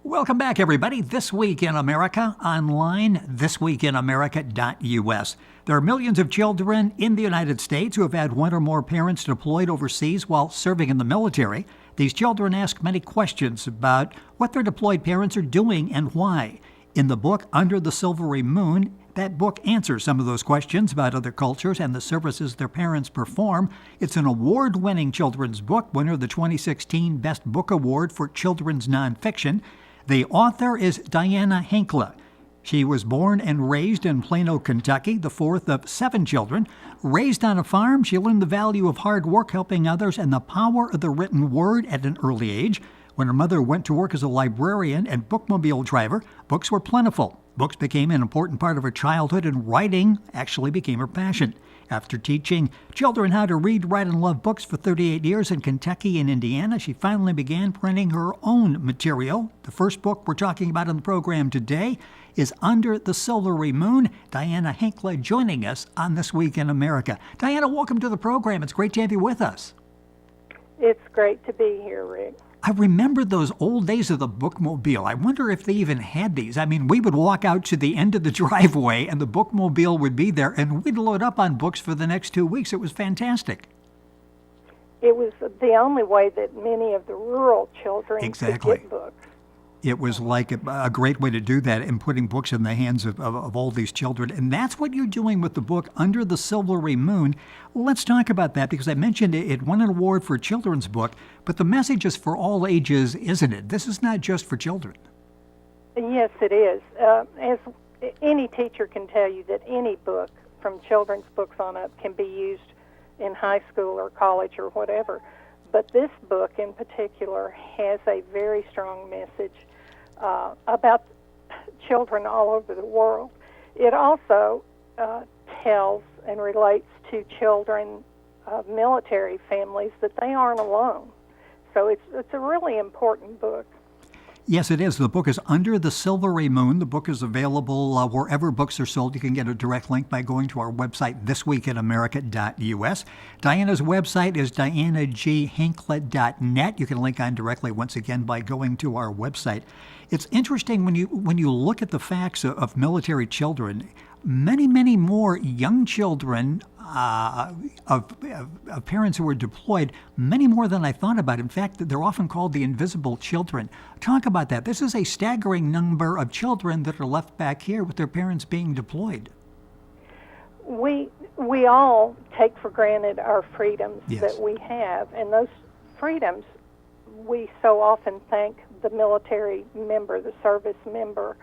Welcome back, everybody. This Week in America, online, thisweekinamerica.us. There are millions of children in the United States who have had one or more parents deployed overseas while serving in the military. These children ask many questions about what their deployed parents are doing and why. In the book, Under the Silvery Moon, that book answers some of those questions about other cultures and the services their parents perform. It's an award-winning children's book, winner of the 2016 Best Book Award for Children's Nonfiction. The author is Diana Hankla. She was born and raised in Plano, Kentucky, the fourth of 7 children. Raised on a farm, she learned the value of hard work, helping others, and the power of the written word at an early age. When her mother went to work as a librarian and bookmobile driver, books were plentiful. Books became an important part of her childhood, and writing actually became her passion. After teaching children how to read, write, and love books for 38 years in Kentucky and Indiana, she finally began printing her own material. The first book we're talking about in the program today is Under the Silvery Moon. Diana Hankla joining us on This Week in America. Diana, welcome to the program. It's great to have you with us. It's great to be here, Rick. I remember those old days of the bookmobile. I wonder if they even had these. I mean, we would walk out to the end of the driveway and the bookmobile would be there and we'd load up on books for the next 2 weeks. It was fantastic. It was the only way that many of the rural children could get books. It was like a great way to do that and putting books in the hands of all these children. And that's what you're doing with the book, Under the Silvery Moon. Let's talk about that because I mentioned it won an award for a children's book, but the message is for all ages, isn't it? This is not just for children. Yes, it is. As any teacher can tell you that any book from children's books on up can be used in high school or college or whatever. But this book in particular has a very strong message about children all over the world. It also tells and relates to children of military families that they aren't alone. So it's a really important book. Yes, it is. The book is Under the Silvery Moon. The book is available wherever books are sold. You can get a direct link by going to our website, thisweekinamerica.us. Diana's website is dianaghankla.net. You can link on directly, once again, by going to our website. It's interesting when you look at the facts of military children, many more young children of parents who are deployed, many more than I thought about. In fact, they're often called the invisible children. Talk about that. This is a staggering number of children that are left back here with their parents being deployed. We all take for granted our freedoms that we have, and those freedoms we so often thank the military member, the service member,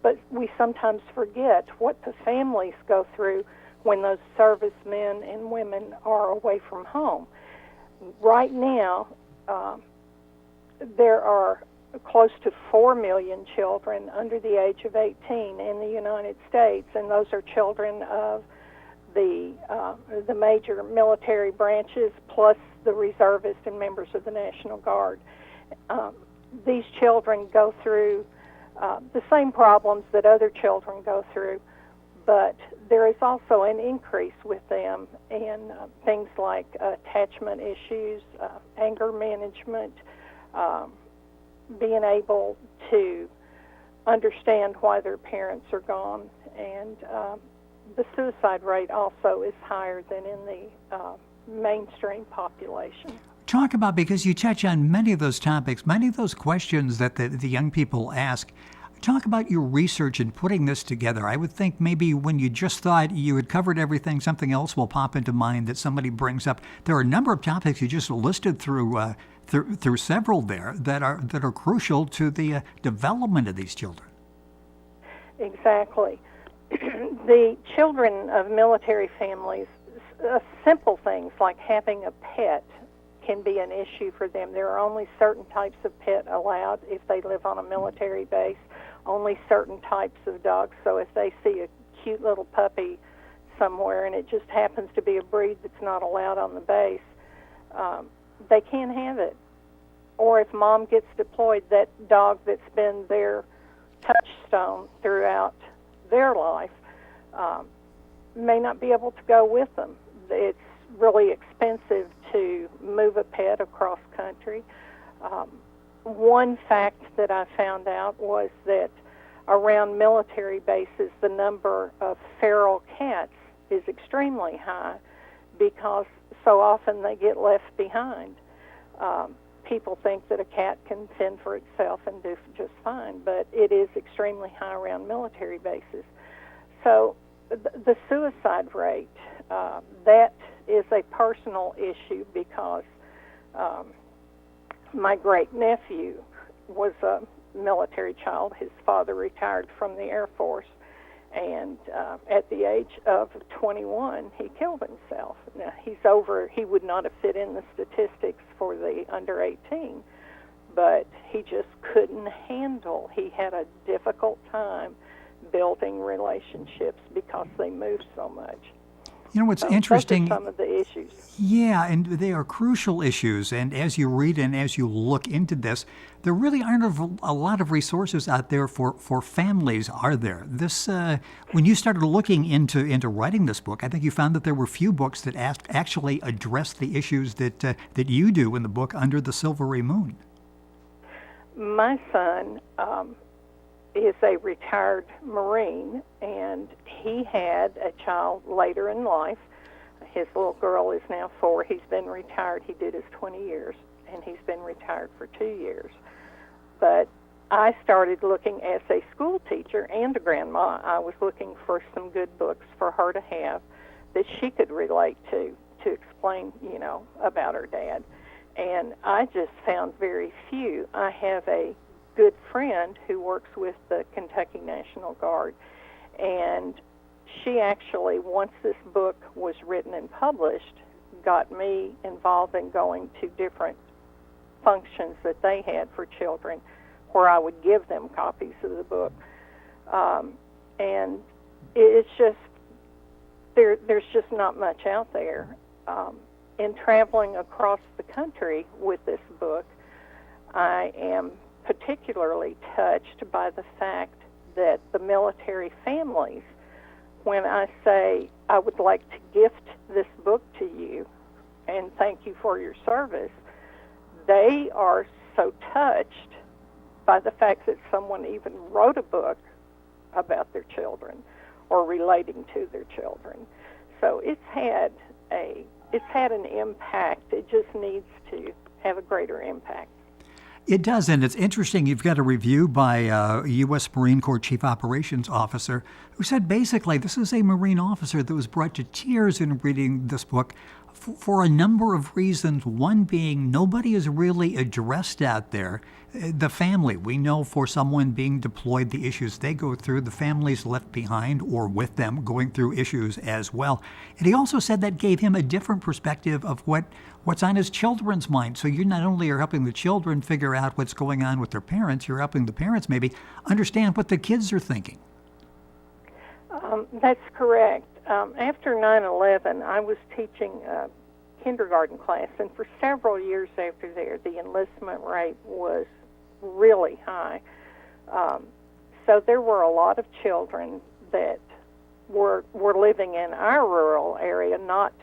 but we sometimes forget what the families go through when those servicemen and women are away from home. Right now, there are close to 4 million children under the age of 18 in the United States, and those are children of the major military branches, plus the reservists and members of the National Guard. These children go through the same problems that other children go through, but there is also an increase with them in things like attachment issues, anger management, being able to understand why their parents are gone, and the suicide rate also is higher than in the mainstream population. Talk about, because you touch on many of those topics, many of those questions that the young people ask. Talk about your research in putting this together. I would think maybe when you just thought you had covered everything, something else will pop into mind that somebody brings up. There are a number of topics you just listed through several there that are crucial to the development of these children. Exactly. The children of military families, simple things like having a pet can be an issue for them. There are only certain types of pet allowed if they live on a military base, only certain types of dogs. So if they see a cute little puppy somewhere and it just happens to be a breed that's not allowed on the base, they can't have it. Or if mom gets deployed, that dog that's been their touchstone throughout their life may not be able to go with them. It's really expensive to move a pet across country. one fact that I found out was that around military bases, the number of feral cats is extremely high because so often they get left behind. People think that a cat can fend for itself and do just fine, but it is extremely high around military bases. So the suicide rate, that is a personal issue because my great-nephew was a military child. His father retired from the Air Force, and at the age of 21, he killed himself. Now, he would not have fit in the statistics for the under 18, but he just couldn't handle. He had a difficult time building relationships because they moved so much. You know what's So interesting? Those are some of the issues. Yeah, and they are crucial issues. And as you read and as you look into this, there really aren't a lot of resources out there for families, are there? This, when you started looking into writing this book, I think you found that there were few books that actually address the issues that you do in the book Under the Silvery Moon. My son is a retired Marine, and he had a child later in life. His little girl is now 4. He's been retired. He did his 20 years, and he's been retired for 2 years. But I started looking as a school teacher and a grandma. I was looking for some good books for her to have that she could relate to explain, about her dad. And I just found very few. I have a good friend who works with the Kentucky National Guard, and she actually, once this book was written and published, got me involved in going to different functions that they had for children where I would give them copies of the book. And it's just, there's just not much out there. In traveling across the country with this book, I am particularly touched by the fact that the military families, when I say I would like to gift this book to you and thank you for your service, they are so touched by the fact that someone even wrote a book about their children or relating to their children. So it's had an impact. It just needs to have a greater impact. It does, and it's interesting. You've got a review by a U.S. Marine Corps Chief Operations Officer who said basically this is a Marine officer that was brought to tears in reading this book for a number of reasons. One being nobody is really addressed out there. The family, we know for someone being deployed, the issues they go through, the families left behind or with them going through issues as well. And he also said that gave him a different perspective of what's on his children's mind. So you not only are helping the children figure out what's going on with their parents, you're helping the parents maybe understand what the kids are thinking. That's correct. After 9/11, I was teaching a kindergarten class, and for several years after there, the enlistment rate was really high. So there were a lot of children that were living in our rural area, not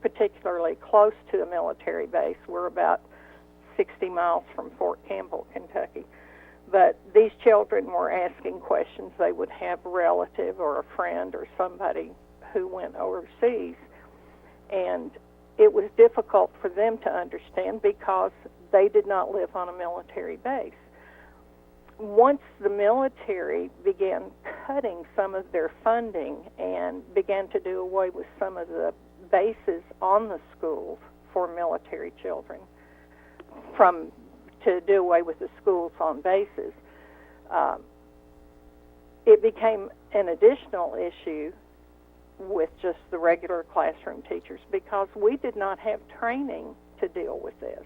particularly close to a military base. We're about 60 miles from Fort Campbell, Kentucky. But these children were asking questions. They would have a relative or a friend or somebody who went overseas, and it was difficult for them to understand because they did not live on a military base. Once the military began cutting some of their funding and began to do away with some of the bases on the schools for military children, to do away with the schools on bases, it became an additional issue with just the regular classroom teachers because we did not have training to deal with this.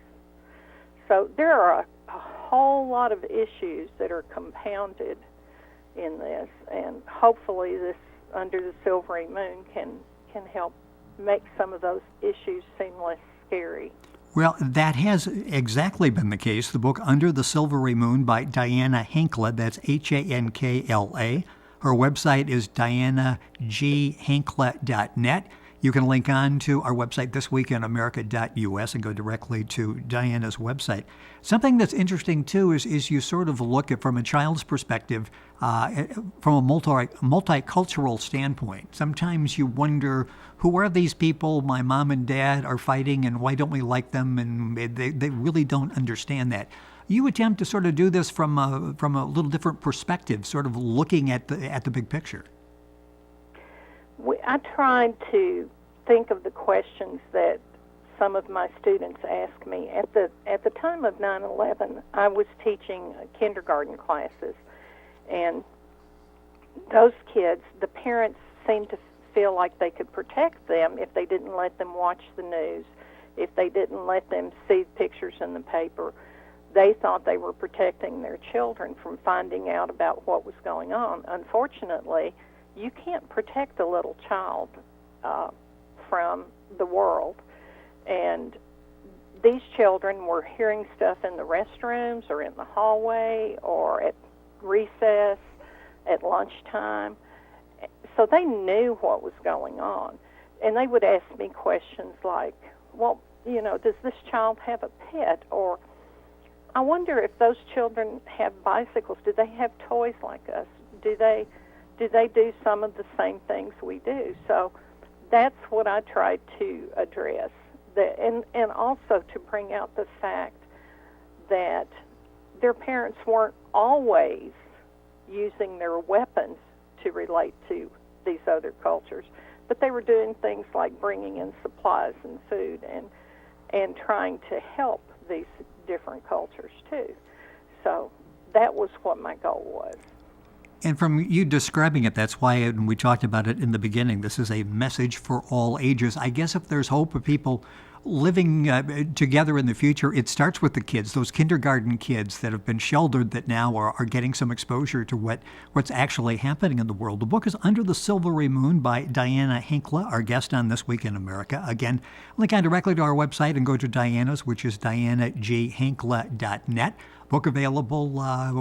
So there are a whole lot of issues that are compounded in this, and hopefully this Under the Silvery Moon can help make some of those issues seem less scary. Well, that has exactly been the case. The book Under the Silvery Moon by Diana Hankla, that's Hankla. Her website is dianaghankla.net. You can link on to our website, thisweekinamerica.us, and go directly to Diana's website. Something that's interesting, too, is you sort of look at, from a child's perspective, from a multicultural standpoint. Sometimes you wonder, who are these people my mom and dad are fighting, and why don't we like them? And they really don't understand that. You attempt to sort of do this from a little different perspective, sort of looking at the big picture. I tried to think of the questions that some of my students ask me. At the time of 9/11, I was teaching kindergarten classes, and those kids, the parents seemed to feel like they could protect them if they didn't let them watch the news, if they didn't let them see pictures in the paper. They thought they were protecting their children from finding out about what was going on. Unfortunately, you can't protect a little child from the world. And these children were hearing stuff in the restrooms or in the hallway or at recess, at lunchtime. So they knew what was going on. And they would ask me questions like, well, does this child have a pet? Or I wonder if those children have bicycles. Do they have toys like us? Do they do some of the same things we do? So that's what I tried to address, and also to bring out the fact that their parents weren't always using their weapons to relate to these other cultures, but they were doing things like bringing in supplies and food and trying to help these different cultures too. So that was what my goal was. And from you describing it, that's why we talked about it in the beginning. This is a message for all ages. I guess if there's hope of people living together in the future, it starts with the kids, those kindergarten kids that have been sheltered that now are getting some exposure to what's actually happening in the world. The book is Under the Silvery Moon by Diana Hankla, our guest on This Week in America. Again, link on directly to our website and go to Diana's, which is dianaghankla.net. Book available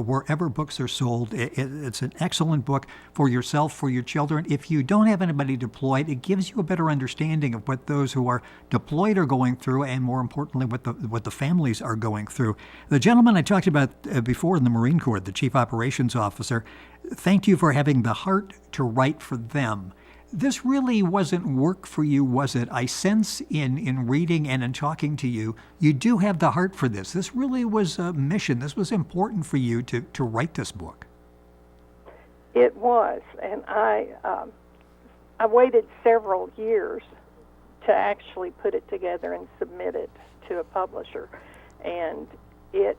wherever books are sold. It's an excellent book for yourself, for your children. If you don't have anybody deployed, it gives you a better understanding of what those who are deployed are going through, and more importantly, what the families are going through. The gentleman I talked about before in the Marine Corps, the Chief Operations Officer, thanked you for having the heart to write for them. This really wasn't work for you, was it? I sense in reading and in talking to you, you do have the heart for this. This really was a mission. This was important for you to write this book. It was, and I waited several years to actually put it together and submit it to a publisher, and it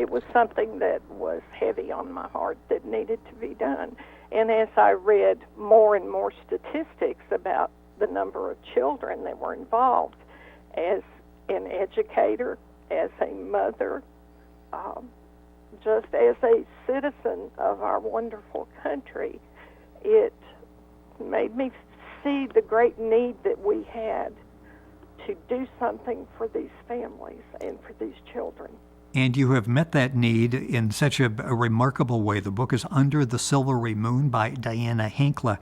was something that was heavy on my heart that needed to be done. And as I read more and more statistics about the number of children that were involved, as an educator, as a mother, just as a citizen of our wonderful country, it made me see the great need that we had to do something for these families and for these children. And you have met that need in such a remarkable way. The book is Under the Silvery Moon by Diana Hankla.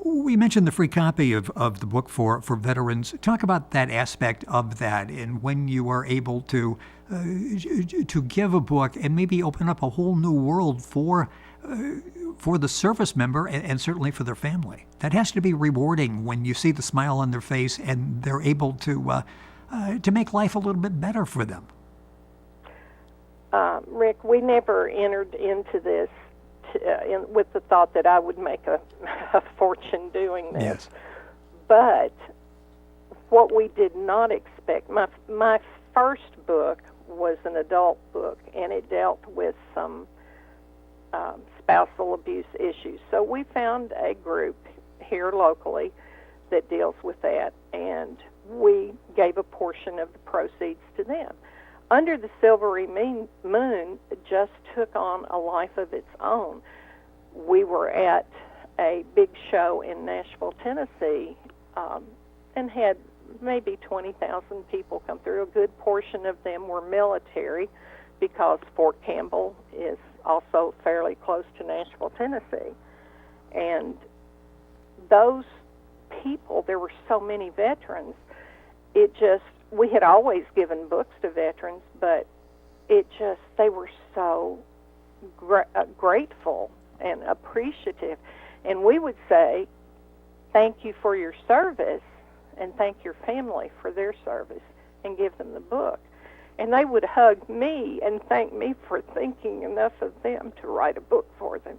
We mentioned the free copy of the book for veterans. Talk about that aspect of that, and when you are able to give a book and maybe open up a whole new world for the service member and certainly for their family. That has to be rewarding when you see the smile on their face and they're able to make life a little bit better for them. Rick, we never entered into this with the thought that I would make a fortune doing this. Yes. But what we did not expect, my first book was an adult book, and it dealt with some spousal abuse issues. So we found a group here locally that deals with that, and we gave a portion of the proceeds to them. Under the Silvery Moon just took on a life of its own. We were at a big show in Nashville, Tennessee, and had maybe 20,000 people come through. A good portion of them were military because Fort Campbell is also fairly close to Nashville, Tennessee. And those people. There were so many veterans. We had always given books to veterans, but they were so grateful and appreciative. And we would say, thank you for your service, and thank your family for their service, and give them the book. And they would hug me and thank me for thinking enough of them to write a book for them.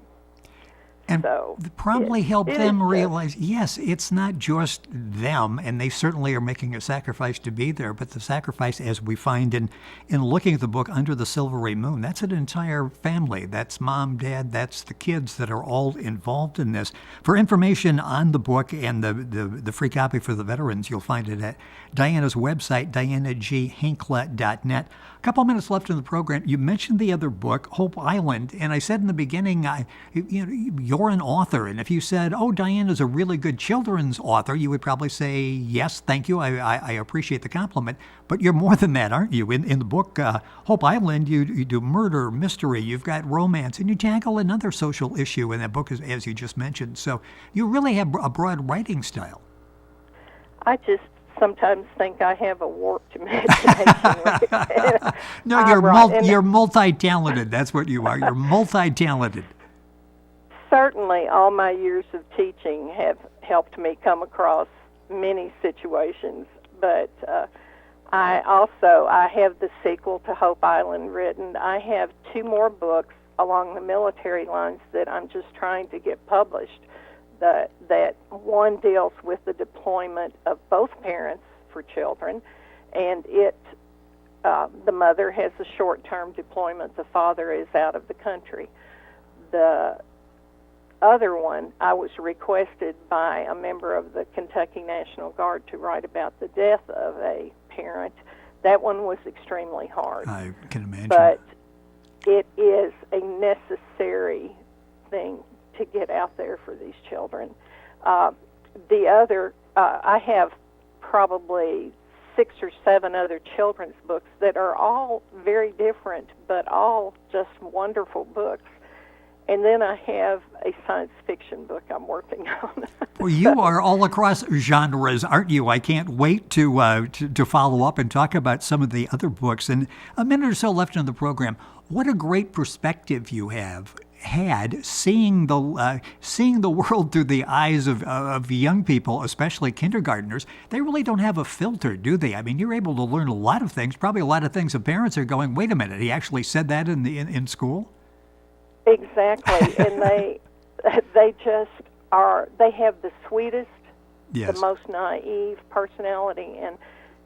And So probably help them is realize, yes, it's not just them, and they certainly are making a sacrifice to be there, but the sacrifice, as we find in looking at the book Under the Silvery Moon, that's an entire family. That's mom, dad, that's the kids that are all involved in this. For information on the book and the free copy for the veterans, you'll find it at Diana's website, dianaghankla.net. A couple minutes left in the program. You mentioned the other book, Hope Island, and I said in the beginning, you're an author, and if you said, "Oh, Diana's a really good children's author," you would probably say, "Yes, thank you. I appreciate the compliment." But you're more than that, aren't you? In the book Hope Island, you do murder, mystery, you've got romance, and you tackle another social issue in that book, as you just mentioned. So you really have a broad writing style. I just sometimes think I have a warped imagination. No, you're multi-talented. That's what you are. You're multi-talented. Certainly, all my years of teaching have helped me come across many situations, but I have the sequel to Hope Island written. I have 2 more books along the military lines that I'm just trying to get published. That one deals with the deployment of both parents for children, and the mother has a short-term deployment. The father is out of the country. The other one, I was requested by a member of the Kentucky National Guard to write about the death of a parent. That one was extremely hard. I can imagine. But it is a necessary thing to get out there for these children. I have probably 6 or 7 other children's books that are all very different, but all just wonderful books. And then I have a science fiction book I'm working on. Well, you are all across genres, aren't you? I can't wait to follow up and talk about some of the other books. And a minute or so left in the program. What a great perspective you have had seeing the world through the eyes of young people, especially kindergartners. They really don't have a filter, do they? I mean, you're able to learn a lot of things, probably a lot of things that parents are going, wait a minute, he actually said that in school? Exactly, and they just are. They have the sweetest, yes, the most naive personality,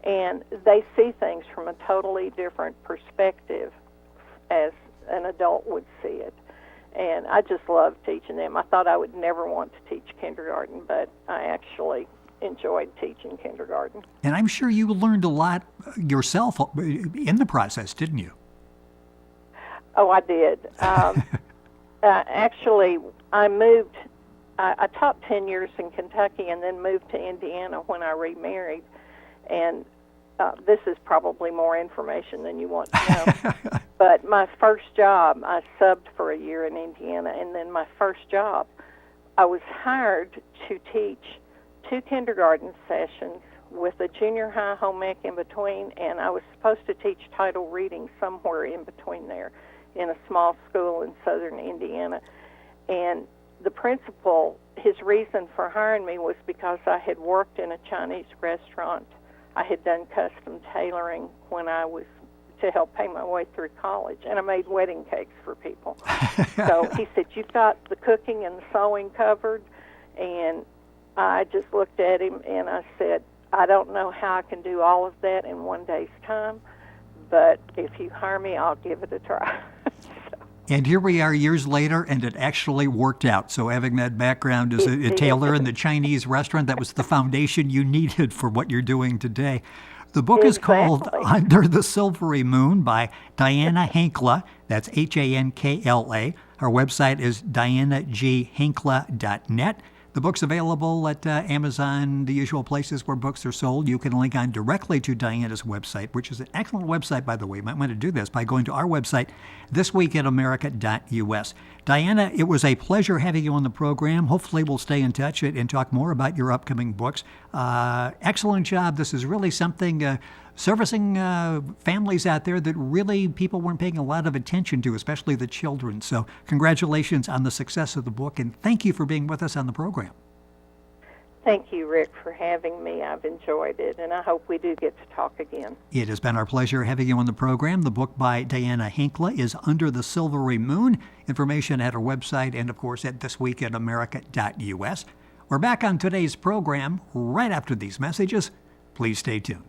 and they see things from a totally different perspective as an adult would see it. And I just love teaching them. I thought I would never want to teach kindergarten, but I actually enjoyed teaching kindergarten. And I'm sure you learned a lot yourself in the process, didn't you? Oh, I did. Actually, I moved. I taught 10 years in Kentucky and then moved to Indiana when I remarried. And this is probably more information than you want to know. But my first job, I subbed for a year in Indiana, and then my first job, I was hired to teach 2 kindergarten sessions with a junior high home ec in between, and I was supposed to teach title reading somewhere in between there in a small school in southern Indiana. And the principal, his reason for hiring me was because I had worked in a Chinese restaurant. I had done custom tailoring when I was to help pay my way through college, and I made wedding cakes for people. So he said, "You've got the cooking and the sewing covered," and I just looked at him and I said, "I don't know how I can do all of that in one day's time, but if you hire me, I'll give it a try." And here we are years later, and it actually worked out. So having that background as a tailor in the Chinese restaurant, that was the foundation you needed for what you're doing today. The book is called Under the Silvery Moon by Diana Hankla. That's Hankla. Her website is dianaghankla.net. The book's available at Amazon, the usual places where books are sold. You can link on directly to Diana's website, which is an excellent website, by the way. You might want to do this by going to our website, thisweekinamerica.us. Diana, it was a pleasure having you on the program. Hopefully we'll stay in touch and talk more about your upcoming books. Excellent job. This is really something servicing families out there that really people weren't paying a lot of attention to, especially the children. So congratulations on the success of the book, and thank you for being with us on the program. Thank you, Rick, for having me. I've enjoyed it, and I hope we do get to talk again. It has been our pleasure having you on the program. The book by Diana Hankla is Under the Silvery Moon. Information at our website and, of course, at thisweekinamerica.us. We're back on today's program right after these messages. Please stay tuned.